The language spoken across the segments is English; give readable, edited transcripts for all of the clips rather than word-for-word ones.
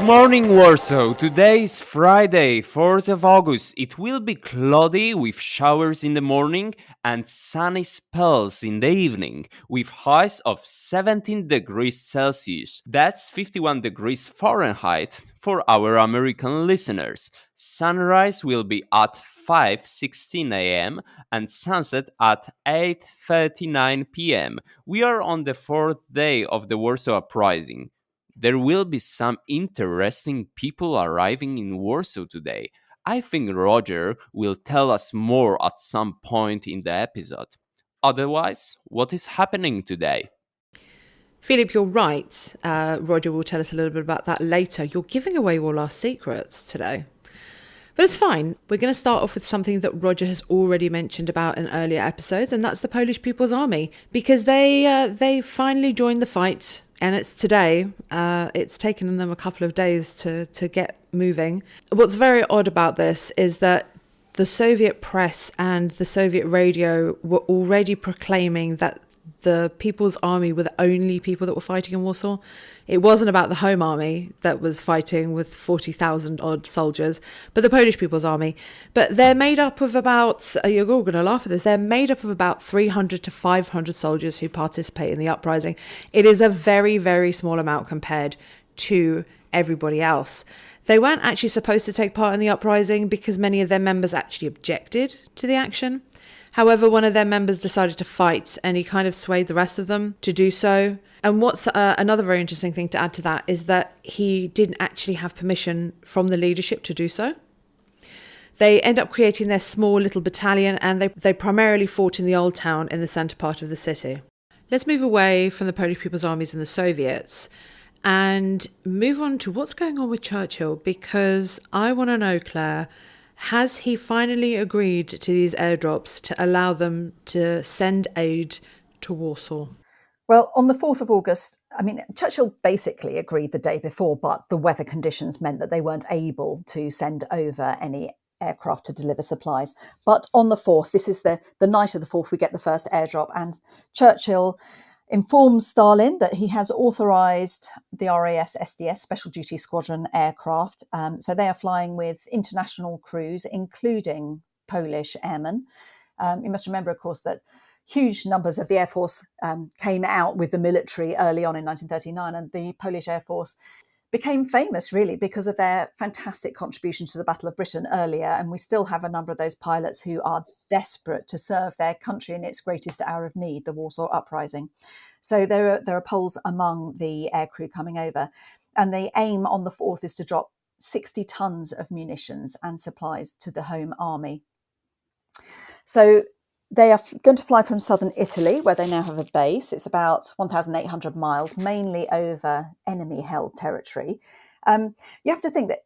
Good morning, Warsaw. Today is Friday, 4th of August. It will be cloudy with showers in the morning and sunny spells in the evening, with highs of 17 degrees Celsius. That's 51 degrees Fahrenheit for our American listeners. Sunrise will be at 5:16 a.m. and sunset at 8:39 p.m. We are on the fourth day of the Warsaw Uprising. There will be some interesting people arriving in Warsaw today. I think Roger will tell us more at some point in the episode. Otherwise, what is happening today? Philip, you're right. Roger will tell us a little bit about that later. You're giving away all our secrets today. But it's fine. We're going to start off with something that Roger has already mentioned about in earlier episodes, and that's the Polish People's Army, because they finally joined the fight, and it's today. It's taken them a couple of days to get moving. What's very odd about this is that the Soviet press and the Soviet radio were already proclaiming that the People's Army were the only people that were fighting in Warsaw. It wasn't about the Home Army that was fighting with 40,000 odd soldiers, but the Polish People's Army. But they're made up of about, you're all going to laugh at this, they're made up of about 300 to 500 soldiers who participate in the uprising. It is a very, very small amount compared to everybody else. They weren't actually supposed to take part in the uprising because many of their members actually objected to the action. However, one of their members decided to fight and he kind of swayed the rest of them to do so. And what's another very interesting thing to add to that is that he didn't actually have permission from the leadership to do so. They end up creating their small little battalion and they primarily fought in the old town in the centre part of the city. Let's move away from the Polish People's Armies and the Soviets and move on to what's going on with Churchill, because I want to know, Claire, has he finally agreed to these airdrops to allow them to send aid to Warsaw? Well, on the 4th of August, Churchill basically agreed the day before, but the weather conditions meant that they weren't able to send over any aircraft to deliver supplies. But on the 4th, this is the night of the 4th, we get the first airdrop, and Churchill informs Stalin that he has authorised the RAF's SDS, Special Duty Squadron aircraft. So they are flying with international crews, including Polish airmen. You must remember, of course, that huge numbers of the Air Force came out with the military early on in 1939, and the Polish Air Force became famous really because of their fantastic contribution to the Battle of Britain earlier. And we still have a number of those pilots who are desperate to serve their country in its greatest hour of need, the Warsaw Uprising. So there are Poles among the aircrew coming over. And the aim on the 4th is to drop 60 tons of munitions and supplies to the Home Army. So they are going to fly from southern Italy, where they now have a base. It's about 1,800 miles, mainly over enemy-held territory. You have to think that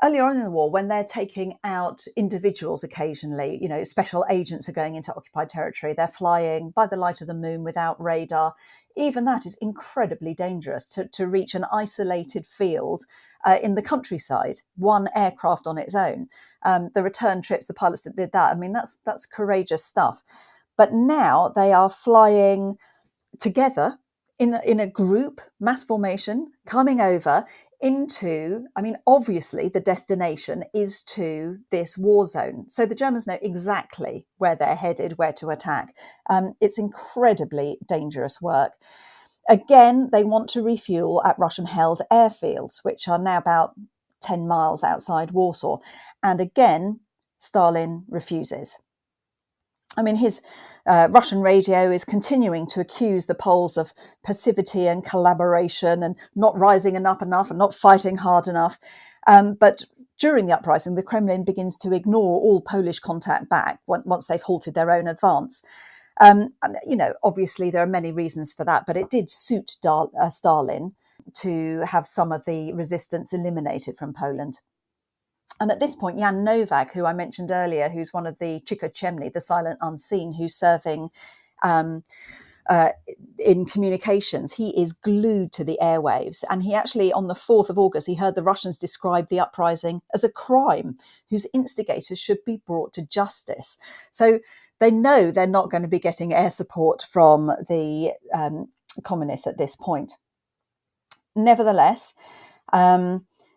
earlier on in the war, when they're taking out individuals occasionally, special agents are going into occupied territory. They're flying by the light of the moon without radar. Even that is incredibly dangerous to reach an isolated field in the countryside, one aircraft on its own. The return trips, the pilots that did that, that's courageous stuff. But now they are flying together in a group, mass formation, coming over into, obviously the destination is to this war zone. So the Germans know exactly where they're headed, where to attack. It's incredibly dangerous work. Again, they want to refuel at Russian-held airfields, which are now about 10 miles outside Warsaw. And again, Stalin refuses. His Russian radio is continuing to accuse the Poles of passivity and collaboration and not rising enough and not fighting hard enough. But during the uprising, the Kremlin begins to ignore all Polish contact back once they've halted their own advance. Obviously there are many reasons for that, but it did suit Stalin to have some of the resistance eliminated from Poland. And at this point, Jan Nowak, who I mentioned earlier, who's one of the Chikocemni, the silent unseen, who's serving in communications, he is glued to the airwaves. And he actually, on the 4th of August, he heard the Russians describe the uprising as a crime whose instigators should be brought to justice. So they know they're not going to be getting air support from the communists at this point. Nevertheless,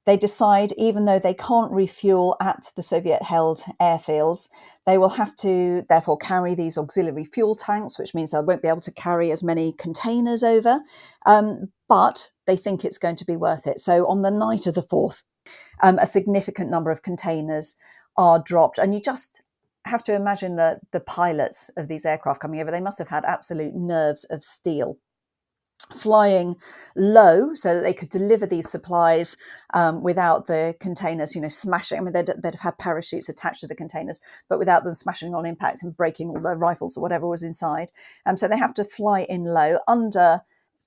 They decide, even though they can't refuel at the Soviet-held airfields, they will have to therefore carry these auxiliary fuel tanks, which means they won't be able to carry as many containers over. But they think it's going to be worth it. So on the night of the 4th, a significant number of containers are dropped. And you just have to imagine the pilots of these aircraft coming over. They must have had absolute nerves of steel, flying low so that they could deliver these supplies without the containers, smashing. I mean, they'd have had parachutes attached to the containers, but without them smashing on impact and breaking all the rifles or whatever was inside. So they have to fly in low under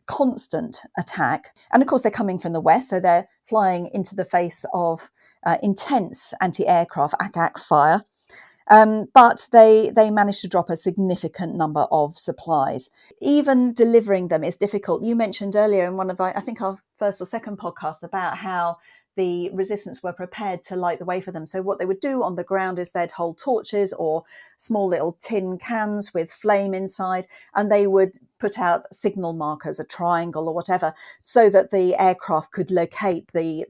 constant attack. And of course, they're coming from the west, so they're flying into the face of intense anti-aircraft ACAC fire. But they managed to drop a significant number of supplies. Even delivering them is difficult. You mentioned earlier in one of I think our first or second podcast about how the resistance were prepared to light the way for them. So what they would do on the ground is they'd hold torches or small little tin cans with flame inside, and they would put out signal markers, a triangle or whatever, so that the aircraft could locate the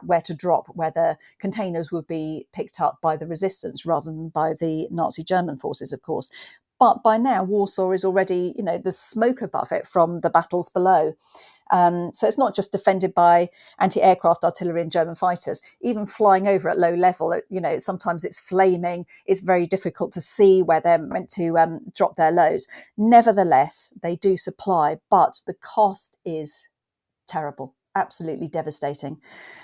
where to drop, where the containers would be picked up by the resistance rather than by the Nazi German forces, of course. But by now, Warsaw is already, there's smoke above it from the battles below. So it's not just defended by anti-aircraft artillery and German fighters. Even flying over at low level, sometimes it's flaming. It's very difficult to see where they're meant to drop their loads. Nevertheless, they do supply, but the cost is terrible, absolutely devastating.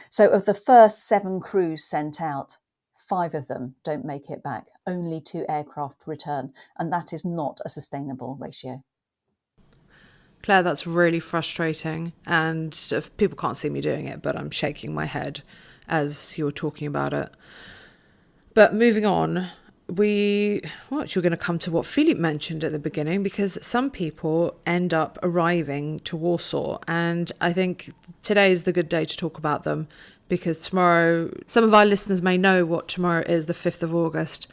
So of the first 7 crews sent out, 5 of them don't make it back. Only 2 aircraft return, and that is not a sustainable ratio. Claire, that's really frustrating. And people can't see me doing it, but I'm shaking my head as you're talking about it. But moving on, you're going to come to what Philippe mentioned at the beginning, because some people end up arriving to Warsaw. And I think today is the good day to talk about them, because tomorrow, some of our listeners may know what tomorrow is, the 5th of August.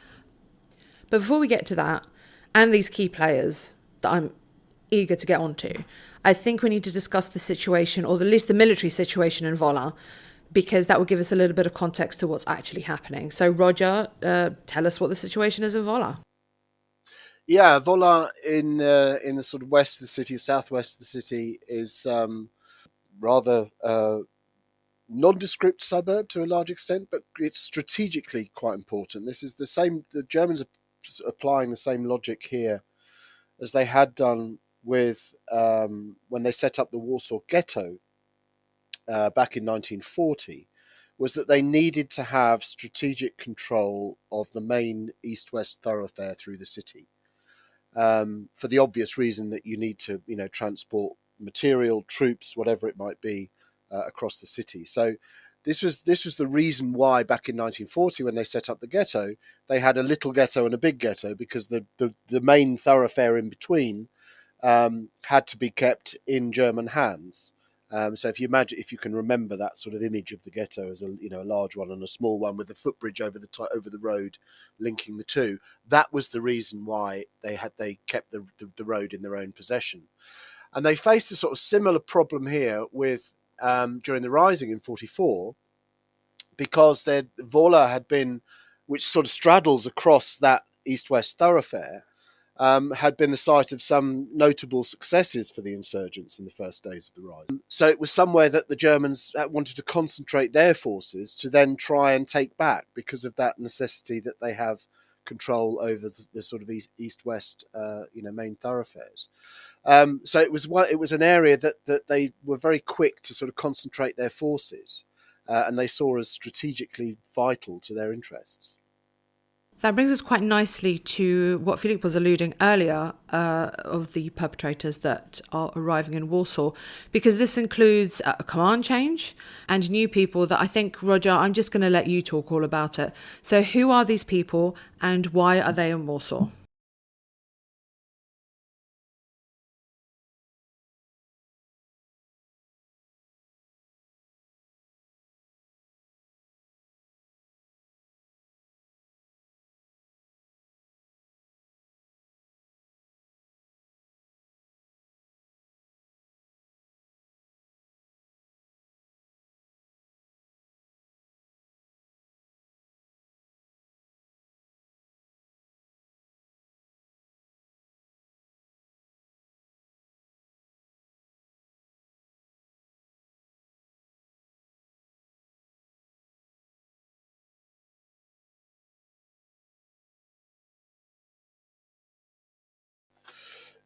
But before we get to that, and these key players that I'm eager to get onto, I think we need to discuss the situation, or at least the military situation in Wola, because that will give us a little bit of context to what's actually happening. So Roger, tell us what the situation is in Wola. Yeah, Wola in the sort of west of the city, southwest of the city, is rather nondescript suburb to a large extent, but it's strategically quite important. This is the Germans are applying the same logic here as they had done with when they set up the Warsaw Ghetto back in 1940, was that they needed to have strategic control of the main east-west thoroughfare through the city, for the obvious reason that you need to, transport material, troops, whatever it might be, across the city. So this was the reason why back in 1940, when they set up the ghetto, they had a little ghetto and a big ghetto, because the main thoroughfare in between had to be kept in German hands. So if you can remember that sort of image of the ghetto as a large one and a small one with a footbridge over the road linking the two, that was the reason why they kept the road in their own possession. And they faced a sort of similar problem here with during the Rising in 1944, because Wola had been, which sort of straddles across that east-west thoroughfare, had been the site of some notable successes for the insurgents in the first days of the Rising. So it was somewhere that the Germans wanted to concentrate their forces to then try and take back, because of that necessity that they have control over the sort of east-west main thoroughfares. So it was an area that they were very quick to sort of concentrate their forces, and they saw as strategically vital to their interests. That brings us quite nicely to what Philippe was alluding earlier, of the perpetrators that are arriving in Warsaw, because this includes a command change and new people that I think, Roger, I'm just going to let you talk all about it. So who are these people and why are they in Warsaw?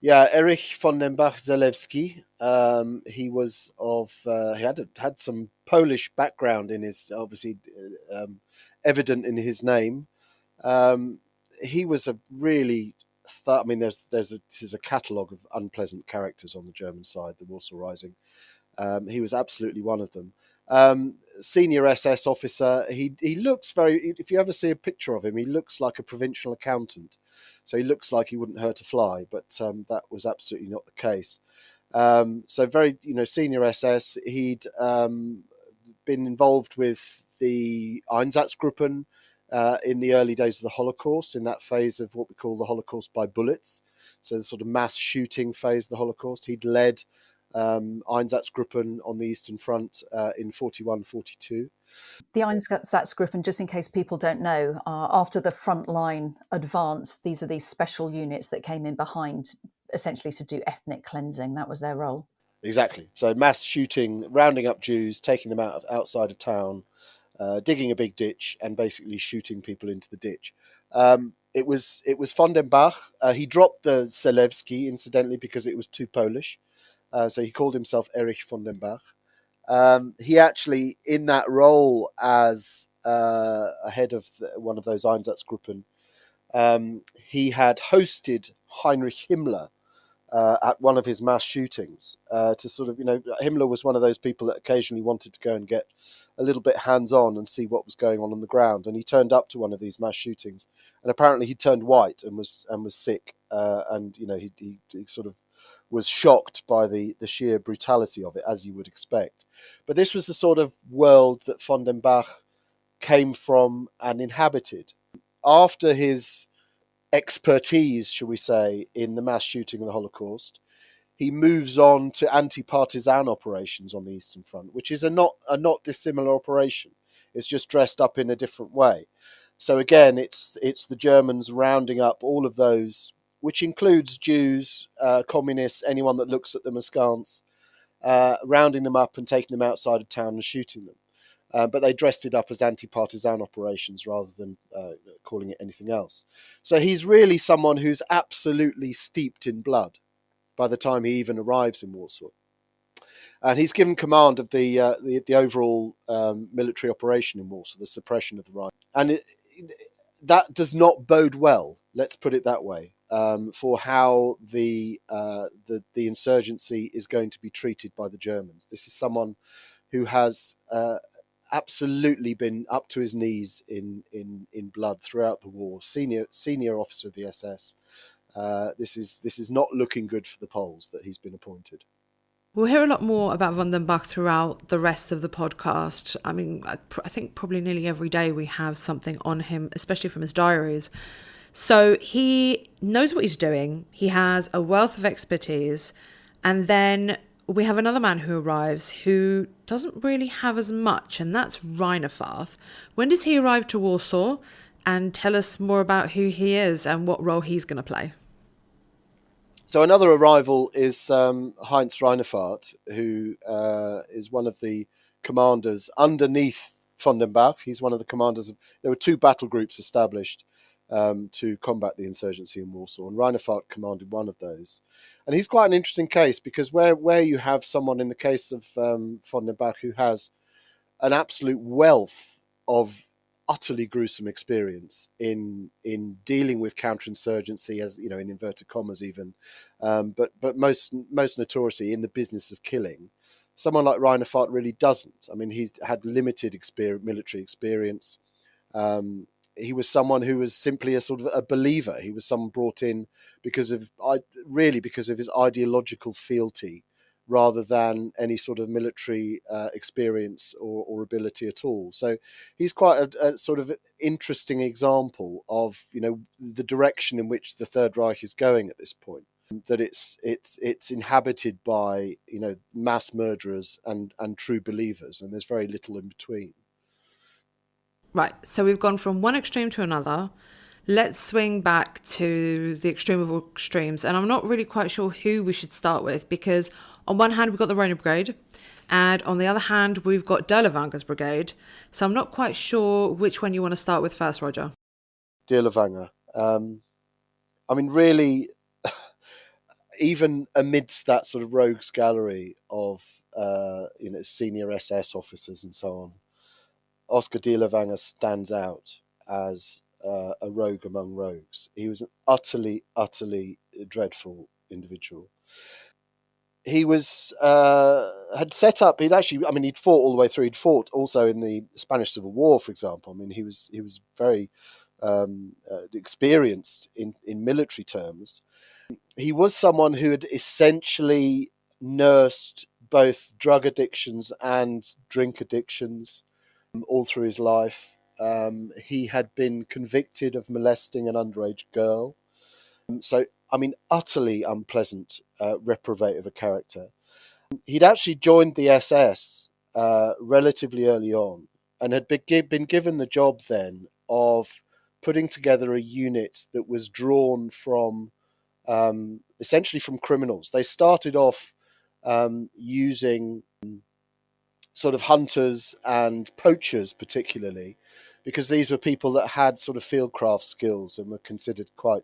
Yeah, Erich von den Bach-Zelewski. He was he had some Polish background in his, obviously evident in his name. Um, he was a really, I mean, this is a catalogue of unpleasant characters on the German side, the Warsaw Rising. He was absolutely one of them. Senior SS officer. He looks very. If you ever see a picture of him, he looks like a provincial accountant. So he looks like he wouldn't hurt a fly, but that was absolutely not the case. So very, senior SS. He'd been involved with the Einsatzgruppen in the early days of the Holocaust, in that phase of what we call the Holocaust by bullets. So the sort of mass shooting phase of the Holocaust. He'd led Einsatzgruppen on the Eastern Front in 41-42. The Einsatzgruppen, just in case people don't know, after the frontline advance, these are these special units that came in behind, essentially to do ethnic cleansing. That was their role. Exactly. So mass shooting, rounding up Jews, taking them outside of town, digging a big ditch, and basically shooting people into the ditch. It was von den Bach. He dropped the Zelewski, incidentally, because it was too Polish. So he called himself Erich von den Bach. He actually, in that role as a head of one of those Einsatzgruppen, he had hosted Heinrich Himmler at one of his mass shootings to sort of, Himmler was one of those people that occasionally wanted to go and get a little bit hands-on and see what was going on the ground. And he turned up to one of these mass shootings, and apparently he turned white and was sick. And he sort of was shocked by the sheer brutality of it, as you would expect. But this was the sort of world that von den Bach came from and inhabited. After his expertise, shall we say, in the mass shooting of the Holocaust, he moves on to anti-partisan operations on the Eastern Front, which is a not dissimilar operation. It's just dressed up in a different way. So again, it's the Germans rounding up all of those, which includes Jews, communists, anyone that looks at them askance, rounding them up and taking them outside of town and shooting them. But they dressed it up as anti-partisan operations rather than calling it anything else. So he's really someone who's absolutely steeped in blood by the time he even arrives in Warsaw. And he's given command of the overall military operation in Warsaw, the suppression of the right. And that does not bode well, let's put it that way, for how the insurgency is going to be treated by the Germans. This is someone who has absolutely been up to his knees in blood throughout the war. Senior officer of the SS. This is not looking good for the Poles that he's been appointed. We'll hear a lot more about von den Bach throughout the rest of the podcast. I mean, I think probably nearly every day we have something on him, especially from his diaries. So he knows what he's doing. He has a wealth of expertise. And then we have another man who arrives who doesn't really have as much, and that's Reineffath. When does he arrive to Warsaw? And tell us more about who he is and what role he's going to play. So another arrival is Heinz Reineffath, who is one of the commanders underneath von den Bach. He's one of the commanders. There were two battle groups established to combat the insurgency in Warsaw, and Reineffath commanded one of those. And he's quite an interesting case because where you have someone in the case of von den Bach who has an absolute wealth of utterly gruesome experience in dealing with counterinsurgency, as in inverted commas even, but most notoriously in the business of killing. Someone like Reineffath really doesn't. I mean, he's had limited military experience. He was someone who was simply a sort of a believer. He was someone brought in because of his ideological fealty, rather than any sort of military experience or ability at all. So he's quite a sort of interesting example of the direction in which the Third Reich is going at this point. That it's inhabited by mass murderers and true believers, and there's very little in between. Right, so we've gone from one extreme to another. Let's swing back to the extreme of all extremes. And I'm not really quite sure who we should start with, because on one hand, we've got the Rhone Brigade, and on the other hand, we've got Dirlewanger's brigade. So I'm not quite sure which one you want to start with first, Roger. Dirlewanger. I mean, really, even amidst that sort of rogues gallery of senior SS officers and so on, Oscar de la Vanga stands out as a rogue among rogues. He was an utterly, utterly dreadful individual. He was had set up. He'd fought all the way through. He'd fought also in the Spanish Civil War, for example. I mean, he was very experienced in military terms. He was someone who had essentially nursed both drug addictions and drink addictions all through his life. He had been convicted of molesting an underage girl. Utterly unpleasant, reprobate of a character. He'd actually joined the SS relatively early on and had been given the job then of putting together a unit that was drawn from essentially from criminals. They started off using sort of hunters and poachers particularly, because these were people that had sort of fieldcraft skills and were considered quite,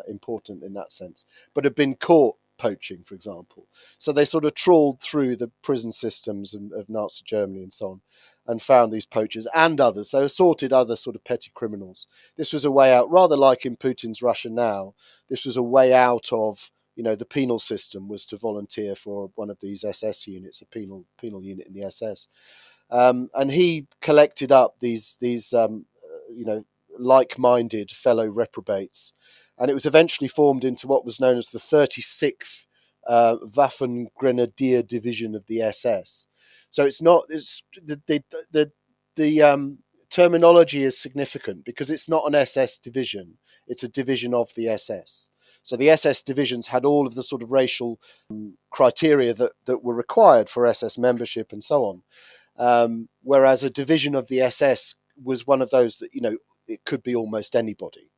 important in that sense, but had been caught poaching, for example. So they sort of trawled through the prison systems of Nazi Germany and so on, and found these poachers and others. So assorted other sort of petty criminals. This was a way out, rather like in Putin's Russia now. This was a way out of, the penal system, was to volunteer for one of these SS units, a penal unit in the SS. And he collected up these like-minded fellow reprobates, and it was eventually formed into what was known as the 36th Waffen Grenadier Division of the SS. So the terminology is significant because it's not an SS division; it's a division of the SS. So the SS divisions had all of the sort of racial criteria that were required for SS membership and so on. Whereas a division of the SS was one of those that, it could be almost anybody,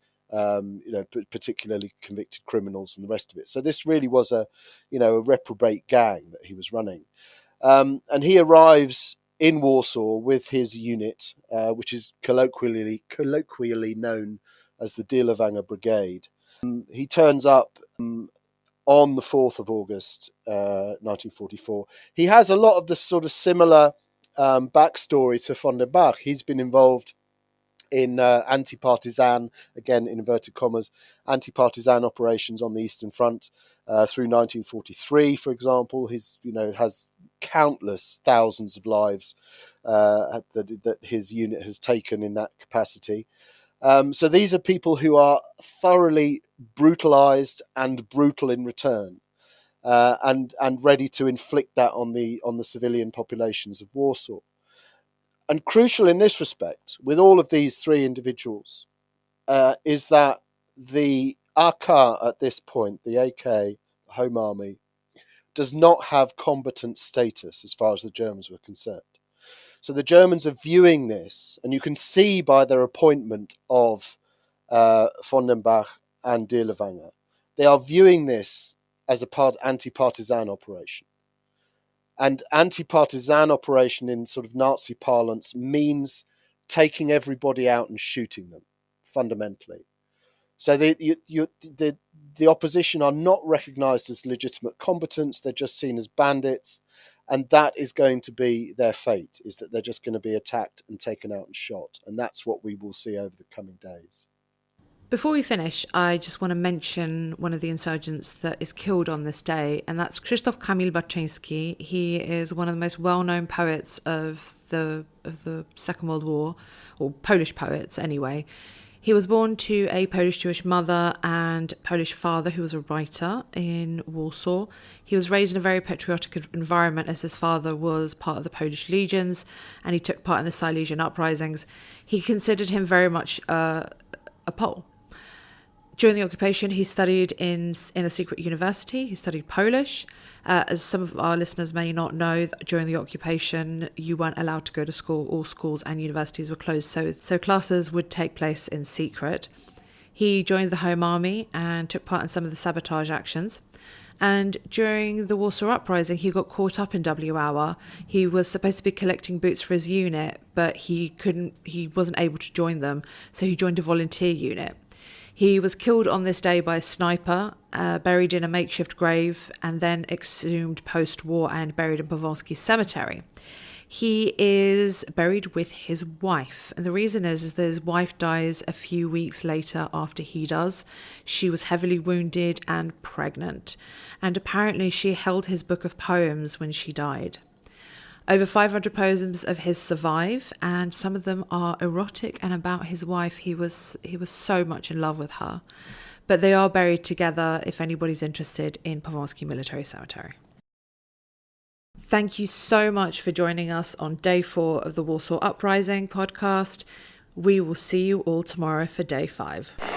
particularly convicted criminals and the rest of it. So this really was a reprobate gang that he was running. And he arrives in Warsaw with his unit, which is colloquially known as the De la Vanga Brigade. He turns up on the 4th of August, 1944. He has a lot of the sort of similar backstory to von der Bach. He's been involved in anti-partisan, again in inverted commas, anti-partisan operations on the Eastern Front through 1943, for example. He's has countless thousands of lives that his unit has taken in that capacity. So these are people who are thoroughly brutalized and brutal in return, and ready to inflict that on the civilian populations of Warsaw. And crucial in this respect, with all of these three individuals, is that the AK at this point, the AK, Home Army, does not have combatant status as far as the Germans were concerned. So the Germans are viewing this, and you can see by their appointment of von den Bach and de la Vanga, they are viewing this as a anti-partisan operation. And anti-partisan operation in sort of Nazi parlance means taking everybody out and shooting them, fundamentally. So the opposition are not recognised as legitimate combatants, they're just seen as bandits, and that is going to be their fate, is that they're just going to be attacked and taken out and shot. And that's what we will see over the coming days. Before we finish, I just want to mention one of the insurgents that is killed on this day, and that's Krzysztof Kamil Baczyński. He is one of the most well-known poets of the Second World War, or Polish poets anyway. He was born to a Polish Jewish mother and Polish father who was a writer in Warsaw. He was raised in a very patriotic environment as his father was part of the Polish legions and he took part in the Silesian uprisings. He considered him very much a Pole. During the occupation, he studied in a secret university. He studied Polish. As some of our listeners may not know, during the occupation, you weren't allowed to go to school. All schools and universities were closed, so classes would take place in secret. He joined the Home Army and took part in some of the sabotage actions. And during the Warsaw Uprising, he got caught up in W Hour. He was supposed to be collecting boots for his unit, but he wasn't able to join them, so he joined a volunteer unit. He was killed on this day by a sniper, buried in a makeshift grave, and then exhumed post-war and buried in Powolski Cemetery. He is buried with his wife, and the reason is that his wife dies a few weeks later after he does. She was heavily wounded and pregnant, and apparently she held his book of poems when she died. Over 500 poems of his survive, and some of them are erotic and about his wife. He was so much in love with her. But they are buried together if anybody's interested in Powolski Military Cemetery. Thank you so much for joining us on day 4 of the Warsaw Uprising podcast. We will see you all tomorrow for day 5.